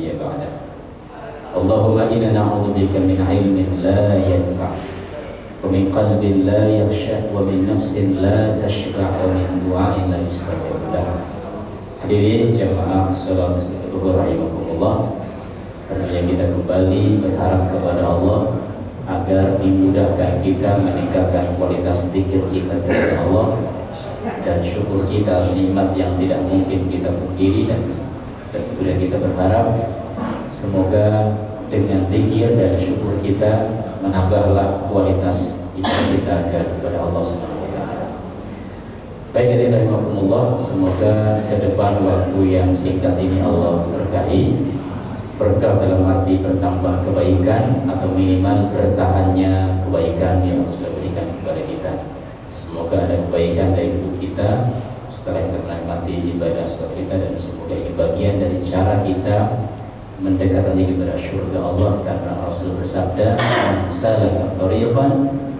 nabiyya ba'da. Allahumma inna na'udzubika min ilmin la yanfa' wa min qalbin la yakhsha' wa min nafsin la tashba' wa min du'ain la yustajab lahu. Hadirin jamaah salat zuhur rahimakumullah, tentunya kita kembali berharap kepada Allah agar dimudahkan kita meningkatkan kualitas zikir kita kepada Allah dan syukur kita nikmat yang tidak mungkin kita pungkiri, dan kemudian kita berharap semoga dengan zikir dan syukur kita menambahlah kualitas iman kita kepada Allah Subhanahu wa taala. Baik, hadirin rahimakumullah, semoga ke depan waktu yang singkat ini Allah berkahi, berkah dalam arti bertambah kebaikan atau minimal bertahannya kebaikan yang Allah sudah berikan kepada kita. Semoga ada kebaikan dari hidup kita setelah kita menikmati ibadah sholat kita, dan semoga ini bagian dari cara kita mendekatkan diri kepada surga Allah, karena Rasul bersabda, "Man salaka thariqan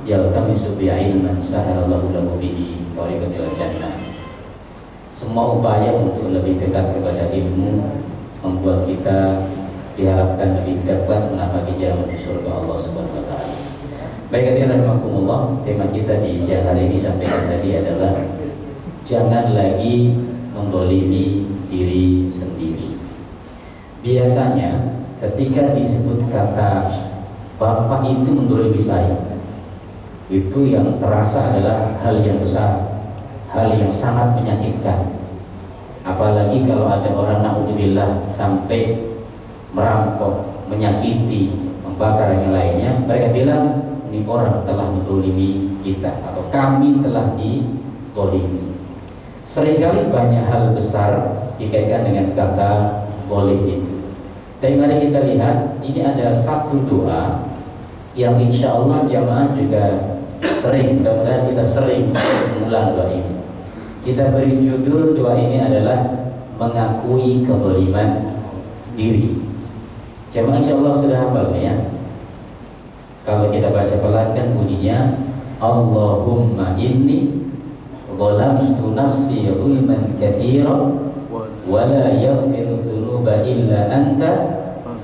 yaltamisu bihi ilman sahalallahu lahu bihi thariqan ilal jannah." Semua upaya untuk lebih dekat kepada ilmu membuat kita diharapkan lebih dapat menapaki jalan menuju surga Allah Subhanahu wa taala. Baik, hadirin rahimakumullah, tema kita di siang hari ini sampaikan tadi adalah jangan lagi mendolimi diri sendiri. Biasanya ketika disebut kata bapak itu mendolimi saya, itu yang terasa adalah hal yang besar, hal yang sangat menyakitkan. Apalagi kalau ada orang naudzubillah sampai merampok, menyakiti, membakar yang lainnya, mereka bilang ini orang telah mendolimi kita atau kami telah didolimi. Seringkali banyak hal besar dikaitkan dengan kata dolim itu. Tapi mari kita lihat, ini ada satu doa yang insya Allah jamaah juga sering, mudah-mudahan kita sering mengulang doa ini. Kita beri judul doa ini adalah mengakui kezaliman diri. Jamaah insya Allah sudah hafal ya. Kalau kita baca pelan kan bunyinya, Allahumma inni zalamtu nafsi zulman katsiran wa la yaghfiru dzunuba illa anta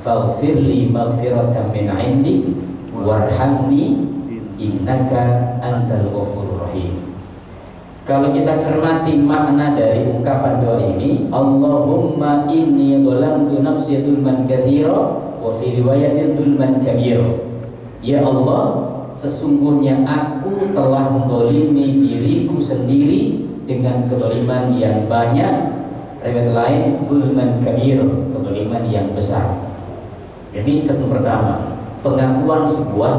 faghfirli maghfiratan min 'indik warhamni innaka antal ghafurur rahim. Kalau kita cermati makna dari ungkapan doa ini, Allahumma inni zalamtu nafsi zulman katsiran wa fi riwayatin zulman kabira. Ya Allah, sesungguhnya aku telah mendolimi diriku sendiri dengan kezaliman yang banyak. Riwayat lain zulman kabir, kezaliman yang besar. Ini statement pertama, pengakuan sebuah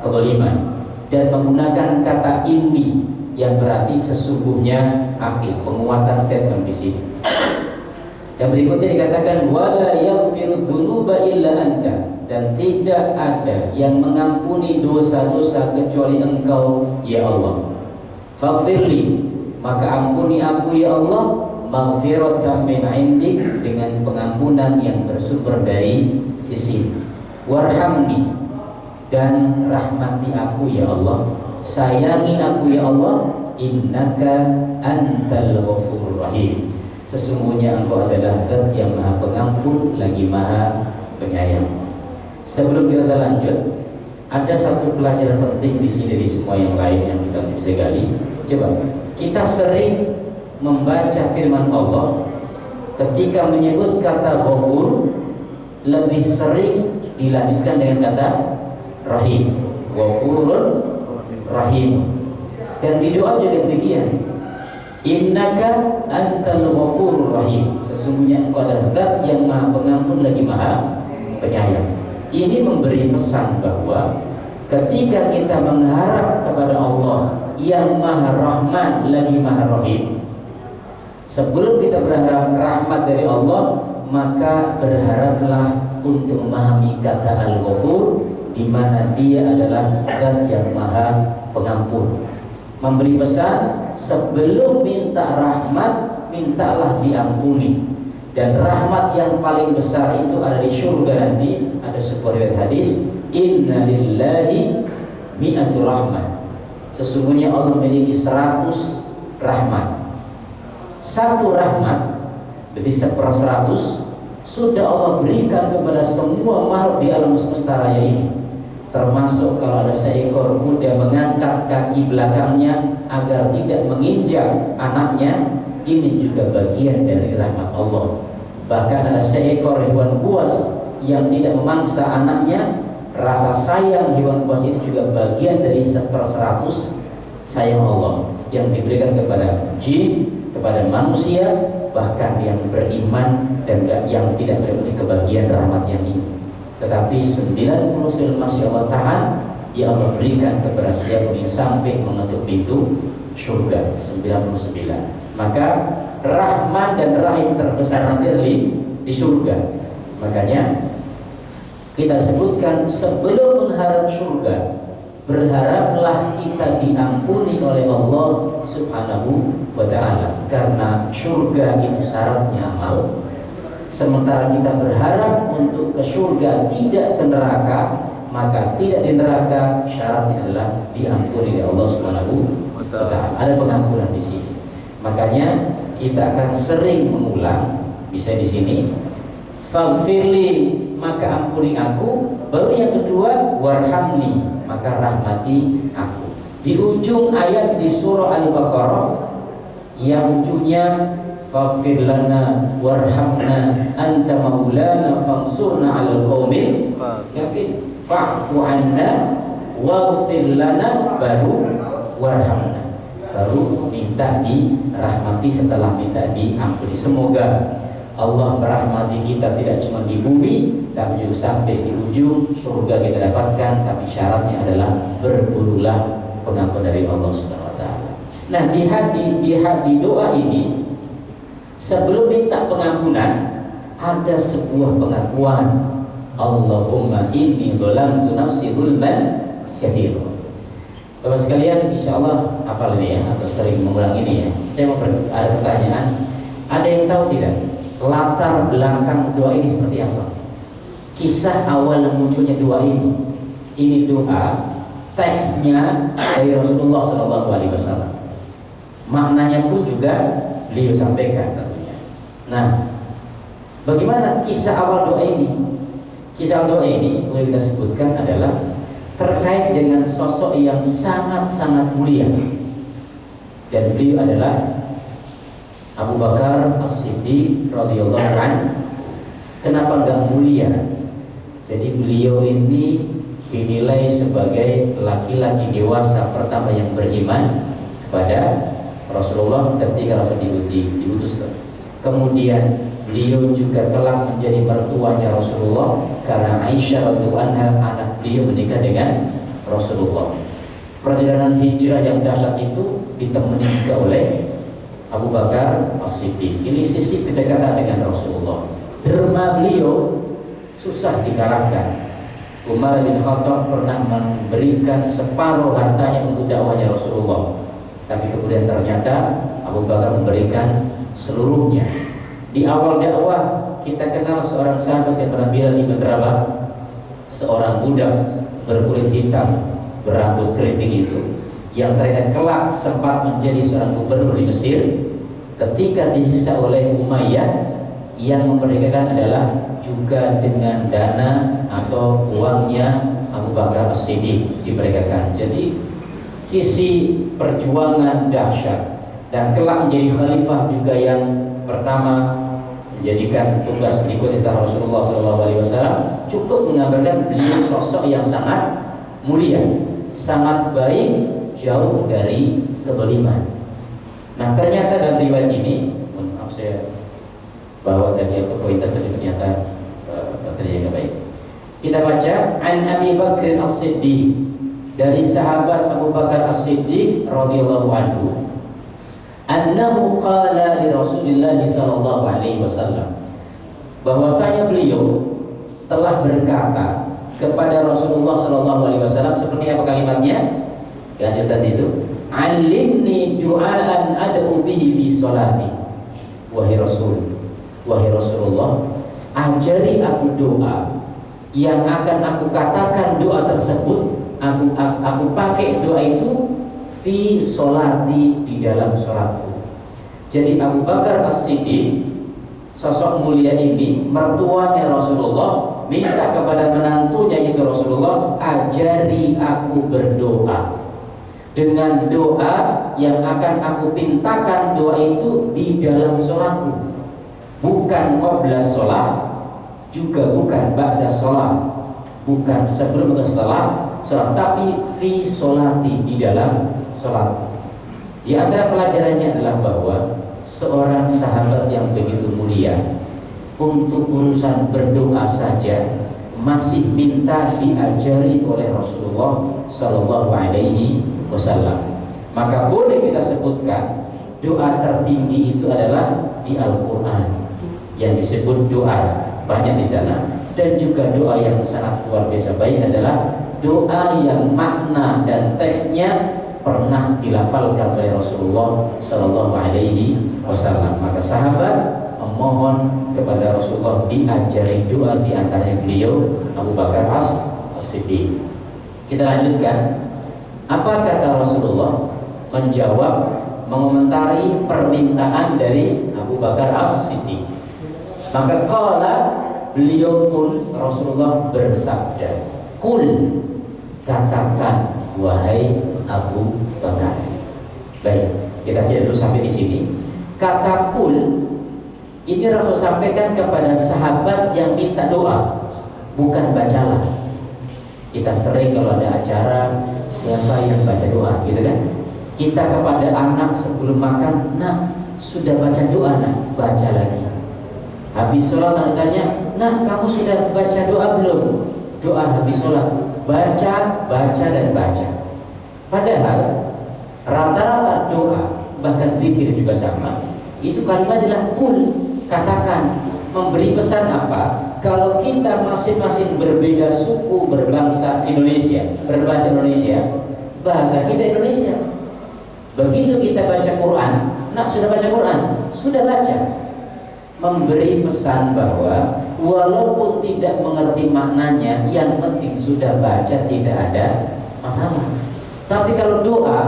kezaliman, dan menggunakan kata inni yang berarti sesungguhnya aku, penguatan statement di sini. Yang berikutnya dikatakan wala yaghfiru dzunuba illa anta, dan tidak ada yang mengampuni dosa-dosa kecuali Engkau ya Allah. Faghfirli, maka ampuni aku ya Allah, maghfiratan min 'indik, dengan pengampunan yang bersumber dari sisi. Warhamni, dan rahmati aku ya Allah, sayangi aku ya Allah, innaka antal ghafurur rahim, sesungguhnya Engkau adalah Zat yang Maha Pengampun lagi Maha Penyayang. Sebelum kita lanjut, ada satu pelajaran penting di sini dari semua yang lain yang kita bisa gali. Coba kita sering membaca firman Allah, ketika menyebut kata Ghafur lebih sering dilanjutkan dengan kata Rahim, Ghafurur Rahim. Dan di doa juga demikian, innaka antal ghafurur rahim, sesungguhnya Engkau adalah Zat yang Maha Pengampun lagi Maha Penyayang. Ini memberi pesan bahwa ketika kita mengharap kepada Allah yang Maha Rahman lagi Maha Rahim, sebelum kita berharap rahmat dari Allah, maka berharaplah untuk memahami kata Al-Ghafur, di mana Dia adalah Zat yang Maha Pengampun. Memberi pesan, sebelum minta rahmat, mintalah diampuni. Dan rahmat yang paling besar itu ada di surga nanti. Ada sebuah riwayat hadis, inna lillahi mi'atu rahmat, sesungguhnya Allah memiliki 100 rahmat. Satu rahmat berarti 1/100, sudah Allah berikan kepada semua makhluk di alam semesta raya ini. Termasuk kalau ada seekor kuda mengangkat kaki belakangnya agar tidak menginjak anaknya, ini juga bagian dari rahmat Allah. Bahkan ada seekor hewan buas yang tidak memangsa anaknya, rasa sayang hewan buas ini juga bagian dari 1/100 sayang Allah yang diberikan kepada jin, kepada manusia, bahkan yang beriman dan yang tidak berarti kebagian rahmat yang ini. Tetapi 90 masih Allah tahan, ya Allah berikan kepada siapa yang sampai mengetuk pintu surga 99. Maka rahman dan rahim terbesar nanti di surga. Makanya kita sebutkan sebelum mengharap surga, berharaplah kita diampuni oleh Allah Subhanahu wa ta'ala, karena surga itu syaratnya amal. Sementara kita berharap untuk ke surga, tidak ke neraka, maka tidak di neraka syaratnya adalah diampuni oleh Allah Subhanahu wa ta'ala. Ada pengampunan di sini. Makanya kita akan sering mengulang, bisa di sini, faghfirli, maka ampuni aku. Baru yang kedua, warhamni, maka rahmati aku. Di ujung ayat di surah Al-Baqarah yang ujungnya faghfir lana warhamna anta maulana fansurna 'alal qaumil kafirin, fa'fu 'anna waghfir lana, baru warhamna, baru minta dirahmati setelah minta diampuni. Semoga Allah merahmati kita tidak cuma di bumi, tapi juga sampai di ujung surga kita dapatkan. Tapi syaratnya adalah berbululah pengampun dari Allah Subhanahu wa ta'ala. Nah, di doa ini sebelum minta pengampunan ada sebuah pengakuan, Allahumma inni dzalamtu nafsi dzulman katsira. Bapak sekalian, insyaallah hafal ini ya, atau sering mengulang ini ya. Saya mau ada pertanyaan, ada yang tahu tidak latar belakang doa ini seperti apa? Kisah awal munculnya doa ini. Ini doa teksnya dari Rasulullah SAW. Maknanya pun juga beliau sampaikan tentunya. Nah, bagaimana kisah awal doa ini? Kisah awal doa ini boleh kita sebutkan adalah terkait dengan sosok yang sangat-sangat mulia, dan beliau adalah Abu Bakar As-Siddiq radhiyallahu anhu. Kenapa enggak mulia? Jadi beliau ini dinilai sebagai laki-laki dewasa pertama yang beriman kepada Rasulullah ketika Rasul diutus. Kemudian beliau juga telah menjadi mertuanya Rasulullah karena Aisyah radhiyallahu anha anak beliau menikah dengan Rasulullah. Perjalanan hijrah yang dahsyat itu ditemani juga oleh Abu Bakar As-Siddiq. Ini sisi kedekatan dengan Rasulullah. Derma beliau susah dikalahkan. Umar bin Khattab pernah memberikan separuh hartanya untuk dakwahnya Rasulullah, tapi kemudian ternyata Abu Bakar memberikan seluruhnya. Di awal dakwah kita kenal seorang sahabat yang bernama Bilal bin Rabah, seorang budak berkulit hitam, berambut keriting itu, yang ternyata kelak sempat menjadi seorang gubernur di Mesir ketika disisa oleh Umayyah. Yang memerdekakan adalah juga dengan dana atau uangnya Abu Bakar As-Siddiq diperdekakan. Jadi sisi perjuangan dahsyat, dan kelak menjadi khalifah juga yang pertama menjadikan tugas berikut setelah Rasulullah SAW, cukup menggambarkan beliau sosok yang sangat mulia, sangat baik, jauh dari kezaliman. Nah, ternyata dalam riwayat ini, maaf saya bahwa tadi apa pointer tadi ternyata baterainya baik. Kita baca an Abi Bakr As-Siddiq, dari sahabat Abu Bakar As-Siddiq radhiyallahu anhu, annahu qala li Rasulillah sallallahu alaihi wasallam, bahwasanya beliau telah berkata kepada Rasulullah sallallahu alaihi wasallam. Seperti apa kalimatnya? Lanjutan itu, alimni du'aan ad'u bihi fi sholati. Wahai Rasulullah, ajari aku doa yang akan aku katakan doa tersebut, aku pakai doa itu fi sholati, di dalam sholatku. Jadi Abu Bakar As-Siddiq sosok mulia ini, mertuanya Rasulullah, minta kepada menantunya itu Rasulullah, ajari aku berdoa dengan doa yang akan aku pintakan. Doa itu di dalam sholatku, bukan qabla sholat, juga bukan ba'da sholat, bukan sebelum atau setelah sholat, tapi fi sholati, di dalam sholat. Di antara pelajarannya adalah bahwa seorang sahabat yang begitu mulia untuk urusan berdoa saja masih minta diajari oleh Rasulullah Sallallahu Alaihi Wasallam. Maka boleh kita sebutkan doa tertinggi itu adalah di Al-Quran, yang disebut doa banyak di sana, dan juga doa yang sangat luar biasa baik adalah doa yang makna dan teksnya pernah dilafalkan oleh Rasulullah Sallallahu Alaihi Wasallam. Maka sahabat memohon kepada Rasulullah diajari doa, di antaranya beliau Abu Bakar As-Siddiq. Kita lanjutkan. Apa kata Rasulullah menjawab, mengomentari permintaan dari Abu Bakar As-Siddiq? Maka qala, beliau pun Rasulullah bersabda, kul, katakan wahai Abu Bakar. Baik, kita jeda dulu sampai di sini. Kata kul ini Rasul sampaikan kepada sahabat yang minta doa, bukan bacalah. Kita sering kalau ada acara, siapa yang baca doa, gitu kan? Kita kepada anak sebelum makan, nah sudah baca doa, nah baca lagi. Habis sholat tanya, nah kamu sudah baca doa belum? Doa habis sholat, baca, baca dan baca. Padahal rata-rata doa, bahkan zikir juga sama, itu kalimat adalah kul, katakan. Memberi pesan apa? Kalau kita masing-masing berbeda suku, berbangsa Indonesia, berbahasa Indonesia, bahasa kita Indonesia. Begitu kita baca Quran, nak sudah baca Quran? Sudah baca. Memberi pesan bahwa walaupun tidak mengerti maknanya, yang penting sudah baca, tidak ada masalah. Tapi kalau doa,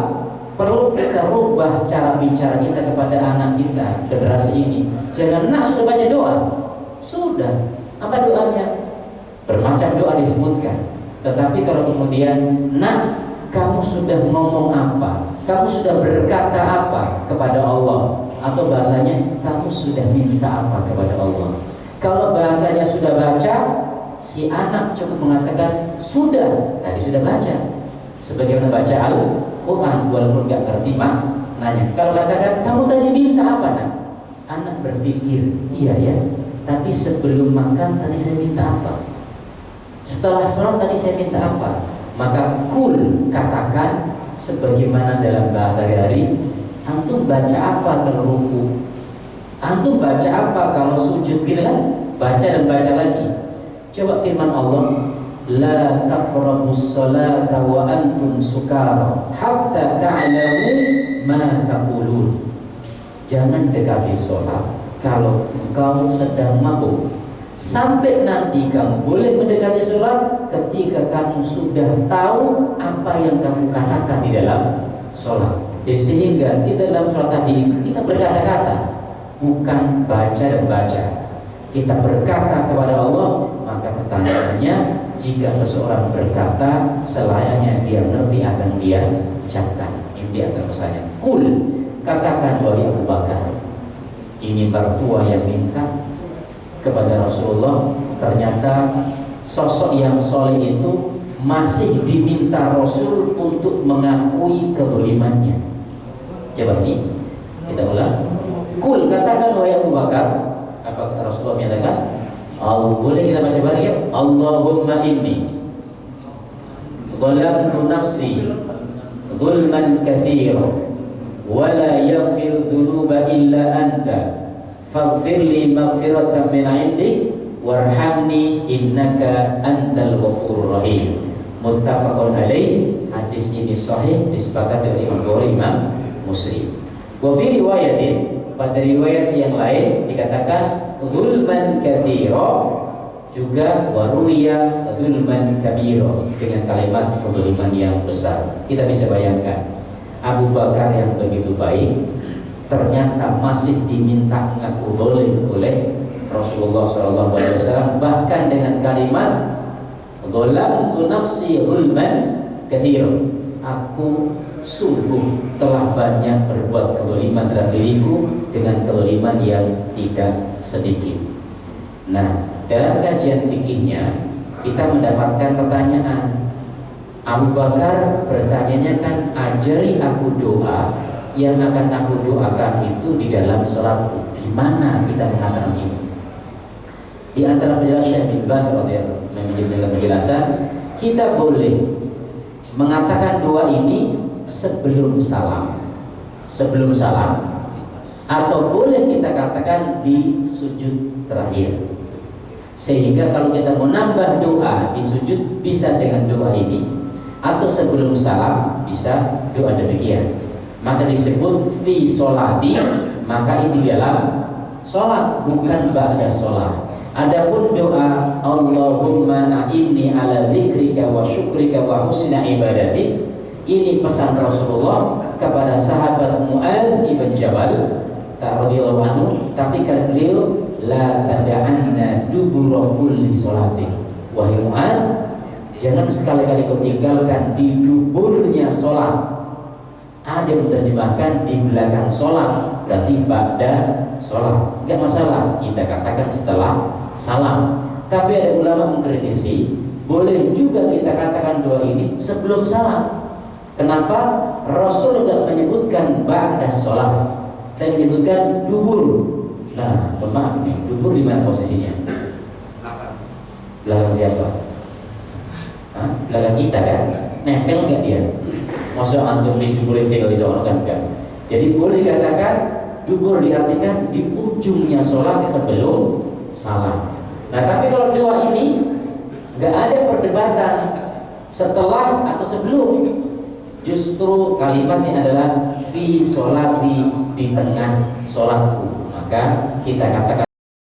perlu kita rubah cara bicara kita kepada anak kita, generasi ini. Jangan nak sudah baca doa, sudah. Apa doanya? Bermacam doa disebutkan. Tetapi kalau kemudian, nak kamu sudah ngomong apa? Kamu sudah berkata apa kepada Allah? Atau bahasanya, kamu sudah minta apa kepada Allah? Kalau bahasanya sudah baca, si anak cukup mengatakan sudah, tadi sudah baca. Sebagaimana baca Al-Quran, walaupun gak ngerti maknanya. Kalau katakan, kamu tadi minta apa, nak? Anak berpikir, iya ya, tadi sebelum makan tadi saya minta apa? Setelah sholat tadi saya minta apa? Maka kul, katakan sebagaimana dalam bahasa hari, antum baca apa kalau ruku? Antum baca apa kalau sujud, gitu kan? Baca dan baca lagi. Coba firman Allah, la taqrabus sholata wa antum sukara hatta ta'lamu ma taqulun. Jangan dekati sholat kalau engkau sedang mabuk, sampai nanti kamu boleh mendekati sholat ketika kamu sudah tahu apa yang kamu katakan di dalam sholat. Jadi sehingga kita dalam sholat tadi itu kita berkata-kata, bukan baca dan baca. Kita berkata kepada Allah. Maka pertanyaannya, jika seseorang berkata, selayaknya dia ngerti apa yang dia ucapkan. Ini dia pesannya. Kul, katakan wahai Abu Bakar. Ini mertua yang minta kepada Rasulullah. Ternyata sosok yang soleh itu masih diminta Rasul untuk mengakui kezalimannya. Coba ini kita ulang. Kul, katakan wahai Abu Bakar. Apa kata Rasulullah menyatakan? Boleh kita baca bareng ya? Allahumma inni zalamtu nafsi zulman katsira wa la yaghfiru dzunuba illa anta faghfir li maghfiratan min 'indik warhamni innaka antal ghafurur rahim. Muttafaqun alaih. Hadis ini sahih, disepakati oleh Imam Bukhari, Imam Muslim. Wa fi riwayatin, pada riwayat yang lain dikatakan zulman katsira, juga waruya zulman kabira, dengan kalimat kezaliman yang besar. Kita bisa bayangkan Abu Bakar yang begitu baik ternyata masih diminta mengaku zalim oleh Rasulullah SAW, bahkan dengan kalimat "Dhalamtu nafsi zulman katsir", aku sungguh telah banyak berbuat kezaliman terhadap diriku dengan kezaliman yang tidak sedikit. Nah, dalam kajian fikihnya kita mendapatkan pertanyaan. Abu Bakar bertanya kan, ajari aku doa yang akan aku doakan itu di dalam sholatku. Di mana kita mengatakan ini? Di antara penjelasan Syekh bin Baz menjadi penjelasan, kita boleh mengatakan doa ini sebelum salam, atau boleh kita katakan di sujud terakhir. Sehingga kalau kita mau nambah doa di sujud bisa dengan doa ini, atau sebelum salam bisa doa demikian. Maka disebut fi sholati, maka itu dalam sholat, bukan ba'da sholat. Adapun doa Allahumma a'inni ala dzikrika wa syukrika wa husna ibadati, ini pesan Rasulullah kepada sahabat Mu'adz ibn Jabal radhiyallahu anhu, tapi kata beliau la tad'anna dubura kulli sholatin. Wahai Mu'adz, jangan sekali-kali kau tinggalkan di duburnya sholat. Ada yang menerjemahkan di belakang sholat, berarti ba'da sholat. Tidak masalah, kita katakan setelah salam. Tapi ada ulama mengkritisi, boleh juga kita katakan doa ini sebelum salam. Kenapa? Rasul tidak menyebutkan ba'da sholat, dan menyebutkan dubur. Nah, maaf nih, dubur di mana posisinya? Belakang siapa? Hah? Belakang kita kan? Nempel nggak dia? Maksud antum di dubur yang tinggal di sana kan enggak? Jadi boleh dikatakan dubur diartikan di ujungnya sholat sebelum salam. Nah, tapi kalau doa ini nggak ada perdebatan setelah atau sebelum. Justru kalimatnya adalah fi sholati, di tengah sholatku. Maka kita katakan